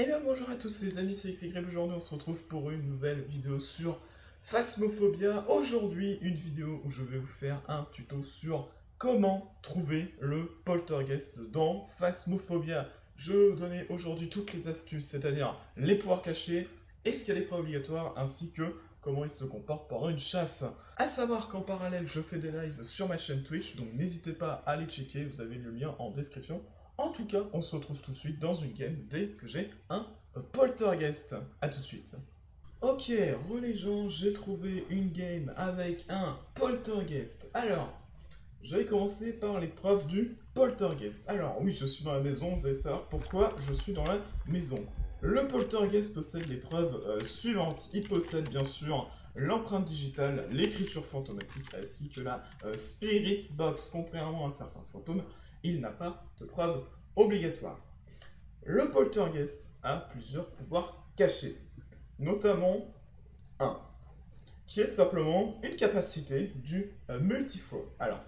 Eh bien bonjour à tous les amis, c'est XY. Aujourd'hui on se retrouve pour une nouvelle vidéo sur Phasmophobia. Aujourd'hui une vidéo où je vais vous faire un tuto sur comment trouver le poltergeist dans Phasmophobia. Je vais vous donner aujourd'hui toutes les astuces, c'est-à-dire les pouvoirs cachés, escalier pas obligatoire, ainsi que comment il se comporte pendant une chasse. A savoir qu'en parallèle je fais des lives sur ma chaîne Twitch, donc n'hésitez pas à les checker, vous avez le lien en description. En tout cas, on se retrouve tout de suite dans une game dès que j'ai un poltergeist. A tout de suite. Ok, les gens, j'ai trouvé une game avec un poltergeist. Alors, je vais commencer par l'épreuve du poltergeist. Alors, oui, je suis dans la maison, vous allez savoir pourquoi je suis dans la maison. Le poltergeist possède l'épreuve suivante. Il possède bien sûr l'empreinte digitale, l'écriture fantomatique, ainsi que la spirit box. Contrairement à certains fantômes, il n'a pas de preuve obligatoire. Le poltergeist a plusieurs pouvoirs cachés, notamment un, qui est simplement une capacité du multiflow. Alors,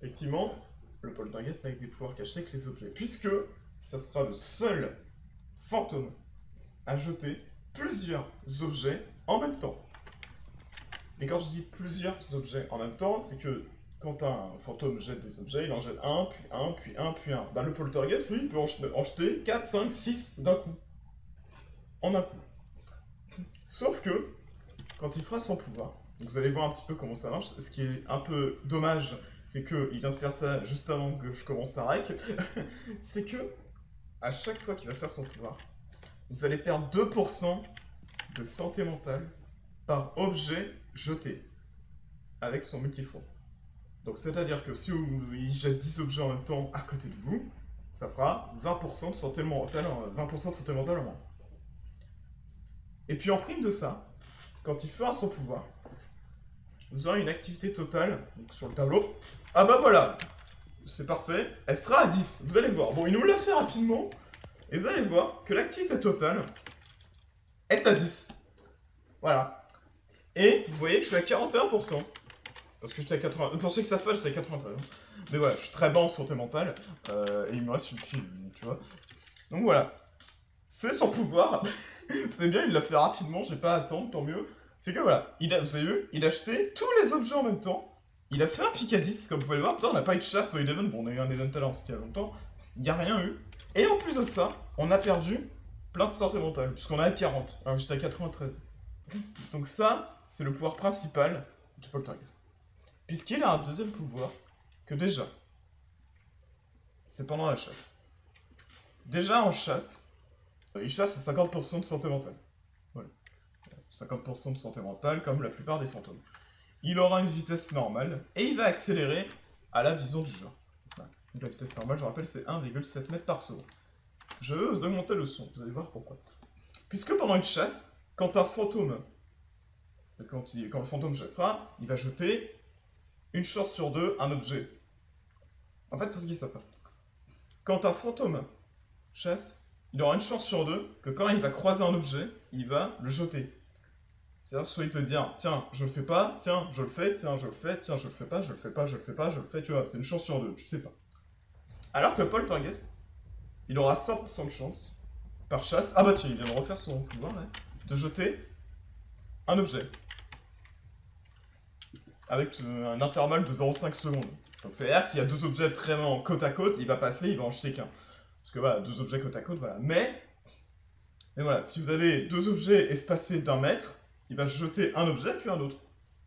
effectivement, le poltergeist a avec des pouvoirs cachés avec les objets, puisque ça sera le seul fantôme à jeter plusieurs objets en même temps. Et quand je dis plusieurs objets en même temps, c'est que quand un fantôme jette des objets, il en jette un, puis un, puis un, puis un. Bah, le poltergeist, lui, il peut en jeter 4, 5, 6 d'un coup. En un coup. Sauf que, quand il fera son pouvoir, vous allez voir un petit peu comment ça marche. Ce qui est un peu dommage, c'est qu'il vient de faire ça juste avant que je commence à rec. C'est que, à chaque fois qu'il va faire son pouvoir, vous allez perdre 2% de santé mentale par objet jeté avec son multifront. Donc c'est-à-dire que si il jette 10 objets en même temps à côté de vous, ça fera 20% de santé mentale, 20% de santé mentale en moins. Et puis en prime de ça, quand il fera son pouvoir, vous aurez une activité totale donc sur le tableau. Ah bah voilà, c'est parfait, elle sera à 10, vous allez voir. Bon, il nous l'a fait rapidement, et vous allez voir que l'activité totale est à 10. Voilà. Et vous voyez que je suis à 41%. Parce que j'étais à 80. Pour ceux qui savent pas, j'étais à 93. Mais voilà, je suis très bas en santé mentale. Et il me reste une pile, tu vois. Donc voilà. C'est son pouvoir. C'est bien, il l'a fait rapidement, j'ai pas à attendre, tant mieux. C'est que voilà, vous avez vu, il a acheté tous les objets en même temps. Il a fait un pic à 10, comme vous pouvez le voir. Putain, on n'a pas eu de chasse pour l'event. Bon, on a eu un event talent, c'était il y a longtemps. Il n'y a rien eu. Et en plus de ça, on a perdu plein de santé mentale, puisqu'on est à 40. Alors j'étais à 93. Donc ça, c'est le pouvoir principal du poltergeist. Puisqu'il a un deuxième pouvoir, que déjà, c'est pendant la chasse. Déjà en chasse, il chasse à 50% de santé mentale. Voilà. 50% de santé mentale, comme la plupart des fantômes. Il aura une vitesse normale, et il va accélérer à la vision du joueur. Voilà. Donc la vitesse normale, je rappelle, c'est 1,7 mètres par seconde. Je vais vous augmenter le son, vous allez voir pourquoi. Puisque pendant une chasse, quand un fantôme, quand le fantôme chassera, il va jeter une chance sur deux un objet. En fait, pour ceux qui ne savent pas, quand un fantôme chasse, il aura une chance sur deux que quand il va croiser un objet, il va le jeter. C'est-à-dire, soit il peut dire, tiens, je le fais pas, tiens, je le fais, tiens, je le fais, tiens, je le fais pas, je le fais pas, je le fais pas, je le fais, tu vois, c'est une chance sur deux, tu sais pas. Alors que le poltergeist, il aura 100% de chance, par chasse, ah bah tiens, il vient de refaire son pouvoir, là, de jeter un objet. Avec un intervalle de 0,5 secondes. Donc c'est-à-dire que s'il y a deux objets vraiment côte à côte, il va passer, il va en jeter qu'un. Parce que voilà, deux objets côte à côte, voilà. Mais voilà, si vous avez deux objets espacés d'1 mètre, il va jeter un objet puis un autre.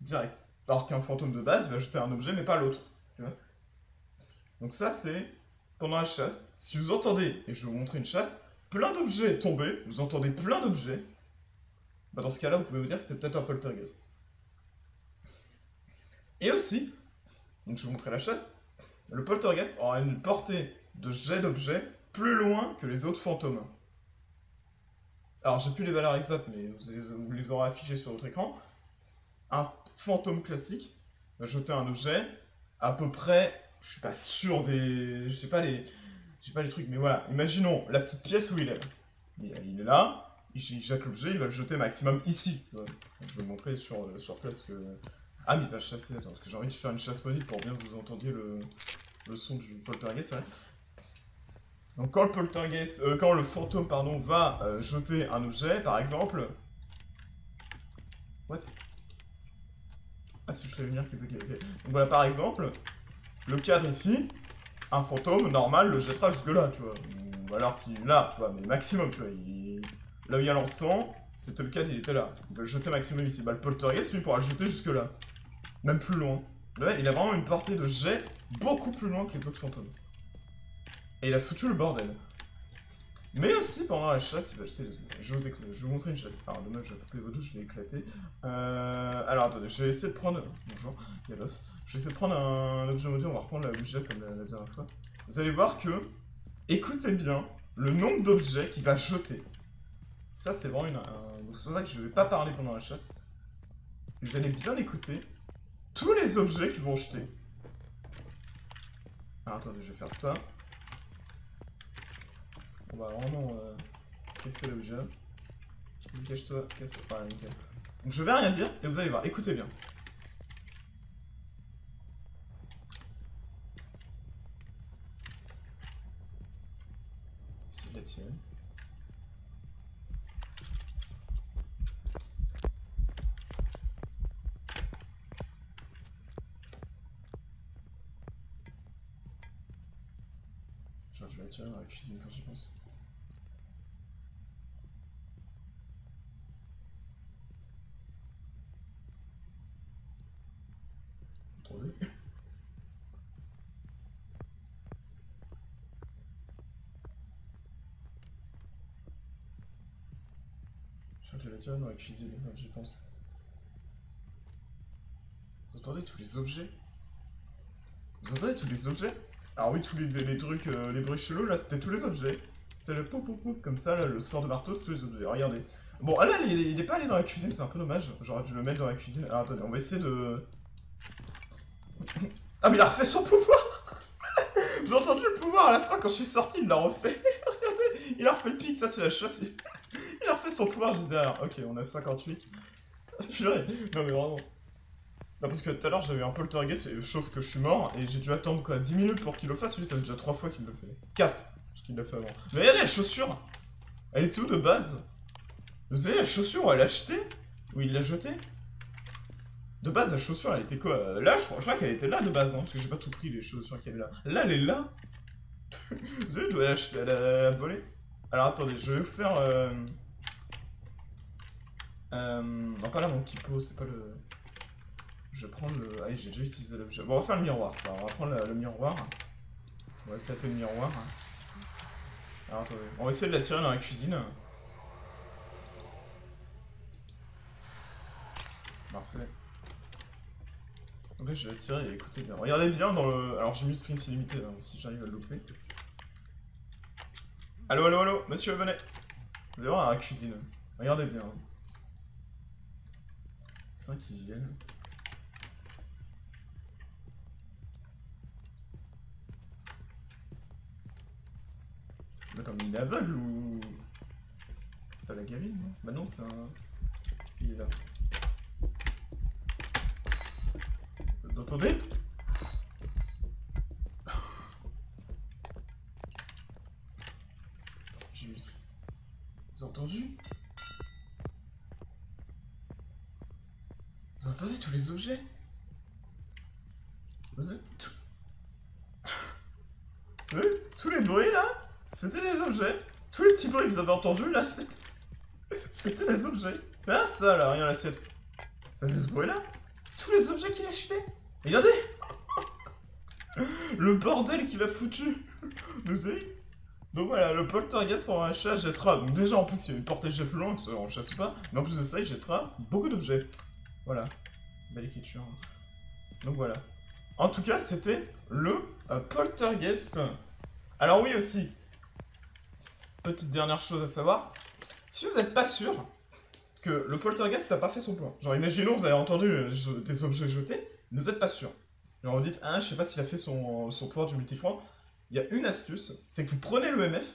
Direct. Alors qu'un fantôme de base, il va jeter un objet mais pas l'autre. Donc ça, c'est pendant la chasse. Si vous entendez, et je vais vous montrer une chasse, plein d'objets tomber, vous entendez plein d'objets, bah dans ce cas-là, vous pouvez vous dire que c'est peut-être un poltergeist. Et aussi, donc je vais vous montrer la chasse, le poltergeist aura une portée de jet d'objets plus loin que les autres fantômes. Alors j'ai plus les valeurs exactes, mais vous les aurez affichées sur votre écran. Un fantôme classique va jeter un objet à peu près, je suis pas sûr des, je sais pas les trucs, mais voilà, imaginons la petite pièce où il est. Il est là, il jette l'objet, il va le jeter maximum ici. Ouais. Je vais vous montrer sur place que... Ah mais il va chasser, attends, parce que j'ai envie de faire une chasse maudite pour bien que vous entendiez le son du poltergeist, ouais. Donc quand le poltergeist, quand le fantôme, pardon, va jeter un objet, par exemple... What? Ah, c'est juste la lumière qui est bloquée, ok. Donc voilà, par exemple, le cadre ici, un fantôme normal le jettera jusque là, tu vois. Ou alors si là, tu vois, mais maximum, tu vois. Là où il y a l'encens, c'était le cadre, il était là. Il va le jeter maximum ici. Bah le poltergeist, lui, pourra le jeter jusque là. Même plus loin. Là, il a vraiment une portée de jet beaucoup plus loin que les autres fantômes. Et il a foutu le bordel. Mais aussi, pendant la chasse, il va jeter les... Je vais vous montrer une chasse. Alors, dommage, la poupée vaudou, je l'ai éclaté. Alors, attendez, je vais essayer de prendre... Bonjour, Yalos. Je vais essayer de prendre un objet maudit, on va reprendre la Ouija comme la dernière fois. Vous allez voir que... Écoutez bien le nombre d'objets qu'il va jeter. Ça, c'est vraiment une... Donc, c'est pour ça que je ne vais pas parler pendant la chasse. Vous allez bien écouter tous les objets qu'ils vont jeter. Alors, attendez, je vais faire ça. On va vraiment casser l'objet. Vas-y, cache-toi, casse-toi. Voilà, nickel. Donc je vais rien dire et vous allez voir, écoutez bien. J'essaie de la tirer. Genre je vais la tirer dans la cuisine quand j'y pense. Attendez. Je vais la tirer dans la cuisine quand j'y pense. Vous entendez tous les objets? Vous entendez tous les objets? Alors oui, tous les trucs, les bruits chelous, là, c'était tous les objets. C'est le pou pou pou, comme ça, là, le sort de marteau, c'est tous les objets. Regardez. Bon, là, il est pas allé dans la cuisine, c'est un peu dommage. J'aurais dû le mettre dans la cuisine. Alors attendez, on va essayer de... Ah, mais il a refait son pouvoir! Vous avez entendu le pouvoir à la fin, quand je suis sorti, il l'a refait. Regardez, il a refait le pic, ça c'est la chasse. Il a refait son pouvoir juste derrière. Ok, on a 58. Purée. Non mais vraiment. Non, parce que tout à l'heure j'avais un poltergeist, sauf que je suis mort, et j'ai dû attendre quoi 10 minutes pour qu'il le fasse. Lui, ça fait déjà 3 fois qu'il le fait. 4, parce qu'il l'a fait avant. Mais regardez la chaussure. Elle était où de base? Vous savez, la chaussure, elle l'a achetée? Ou il l'a jetée? De base, la chaussure, elle était quoi? Là, je crois qu'elle était là de base, hein, parce que j'ai pas tout pris les chaussures qu'il y avait là. Là, elle est là. Vous savez, elle doit l'acheter, elle a volé. Alors attendez, je vais vous faire... non, pas là mon kippo, c'est pas le... Je vais prendre le... Ah, j'ai déjà utilisé l'objet. Bon, on va faire le miroir, c'est pas grave. On va prendre le miroir. On va éclater le miroir. Alors attendez, on va essayer de la tirer dans la cuisine. Parfait. En fait, je vais la tirer et écoutez bien. Regardez bien dans le... Alors j'ai mis sprint illimité, hein, si j'arrive à le louper. Allô, allô, allô, monsieur, venez. Vous allez voir à la cuisine. Regardez bien. 5 qui viennent. Attends, mais il est aveugle ou... C'est pas la gamine, non? Bah non, c'est un... Il est là. Vous entendez? J'ai mis... Vous avez entendu? Vous entendez tous les objets? Vous avez... Oui, tous les bruits là, c'était les objets. Tous les petits bruits que vous avez entendus là, c'était les objets. Ah ça là, rien l'assiette. Ça fait ce bruit là? Tous les objets qu'il a jetés. Regardez. Le bordel qu'il a foutu. Vous savez? Donc voilà, le poltergeist pour un chat jettera. Donc déjà en plus il y a une portée de jet plus longue, on chasse pas. Mais en plus de ça, il jettera beaucoup d'objets. Voilà. Belle écriture. Donc voilà. En tout cas, c'était le poltergeist. Alors oui aussi, petite dernière chose à savoir, si vous n'êtes pas sûr que le poltergeist n'a pas fait son point, genre imaginons vous avez entendu des objets jetés, vous n'êtes pas sûr. Alors vous dites, ah je sais pas s'il a fait son pouvoir du multifront, il y a une astuce, c'est que vous prenez le l'EMF,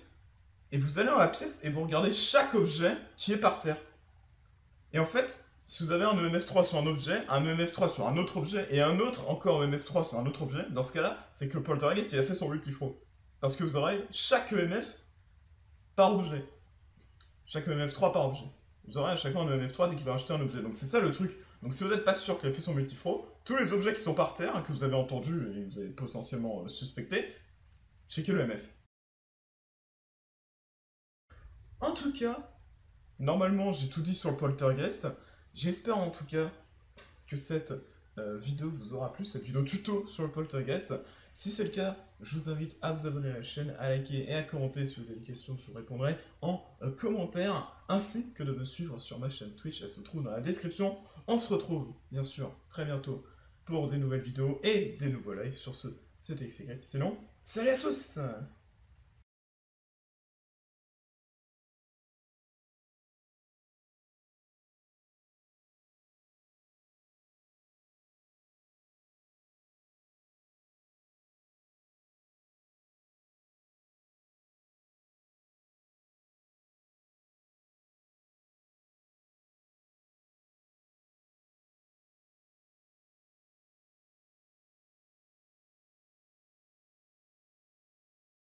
et vous allez dans la pièce et vous regardez chaque objet qui est par terre. Et en fait, si vous avez un EMF3 sur un objet, un EMF3 sur un autre objet, et un autre encore EMF3 sur un autre objet, dans ce cas-là, c'est que le poltergeist il a fait son multifront. Parce que vous aurez chaque EMF par objet. Chaque EMF3 par objet. Vous aurez à chaque fois un EMF3 dès qu'il va acheter un objet. Donc c'est ça le truc. Donc si vous n'êtes pas sûr que les faits sont multifraux, tous les objets qui sont par terre, que vous avez entendus et que vous avez potentiellement suspecté, checkez le EMF. En tout cas, normalement j'ai tout dit sur le poltergeist. J'espère en tout cas que cette vidéo vous aura plu, cette vidéo tuto sur le poltergeist. Si c'est le cas, je vous invite à vous abonner à la chaîne, à liker et à commenter. Si vous avez des questions, je vous répondrai en commentaire, ainsi que de me suivre sur ma chaîne Twitch, elle se trouve dans la description. On se retrouve, bien sûr, très bientôt pour des nouvelles vidéos et des nouveaux lives. Sur ce, c'était XY. Sinon, salut à tous!